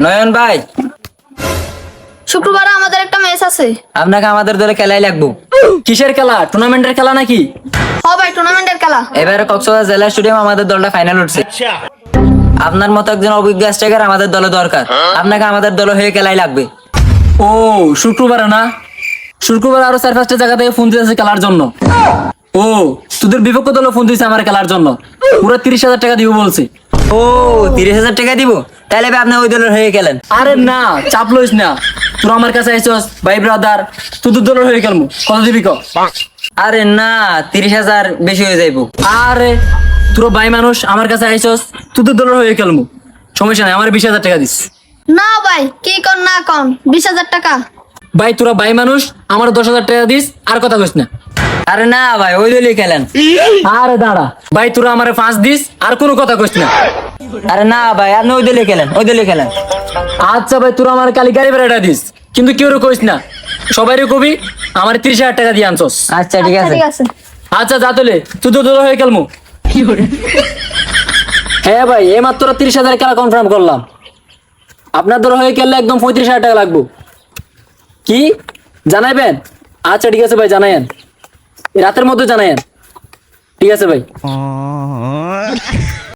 নয়ন ভাই, শুক্রবার আমাদের একটা ম্যাচ আছে। আপনাকে আমাদের দলে খেলাই লাগবো। কিসের খেলা? টুর্নামেন্টের খেলা নাকি? হ ভাই, টুর্নামেন্টের খেলা। এবারে কক্সবাজার জেলা স্টেডিয়াম আমাদের দলটা ফাইনাল উঠছে। আপনার মতো একজন অভিজ্ঞ স্ট্রাইকার আমাদের দলে দরকার। আপনাকে আমাদের দলে হয়ে খেলাই লাগবে। ও শুক্রবার না? শুক্রবার আরো 4-5টা জায়গা থেকে ফোন দিয়েছে খেলার জন্য। ও তোদের বিপক্ষ দল ফোন দিয়েছে আমার খেলার জন্য, পুরো 30,000 টাকা দিব বলছে। ও 30,000 টাকা দিব? তাহলে ভাই আপনি ওই দলের হয়ে খেলেন। আরে না, চাপ লইস না। তোর আমার কাছে আইছস ভাই ব্রাদার, তোদের দলের হয়ে খেলবো। কত দিবি ক? আরে না, 30,000 বেশি হয়ে যাইবো। আরে তোর ভাই মানুষ, আমার কাছে আইছস, তোদের দলের হয়ে খেলবো। সমস্যা নাই, আমার 20,000 টাকা দিস। না ভাই, কি কর না কন, 20,000 টাকা। ভাই তোরা ভাই মানুষ, আমার 10,000 টাকা দিস, আর কথা কইস না। আরে না ভাই, ওই দলই খেলেন। আরে দাঁড়া ভাই, তোরা আমারে 5 দিস, আর কোনো কথা কইস না। আরে না ভাই, আপনি ওই দলই খেলেন, ওই দলই খেলেন। আচ্ছা ভাই, তোরা আমার কালি গাড়ি ভাড়াটা দিস, কিন্তু কেউ কইস না। সবাইরে কবি আমার 30,000 টাকা দিয়ে আনছস। আচ্ছা ঠিক আচ্ছা, আছে। ঠিক আছে। আচ্ছা যা তোলে, তুই তো দল হয়ে খেলমু। হ্যাঁ ভাই, এই মাত্র 30,000 খেলা কনফার্ম করলাম। আপনার দল হয়ে খেললে একদম 35,000 টাকা লাগবো। কি জানাইবেন? আচ্ছা ঠিক আছে ভাই, জানাইন, রাতের মধ্যে জানাইন। ঠিক আছে ভাই।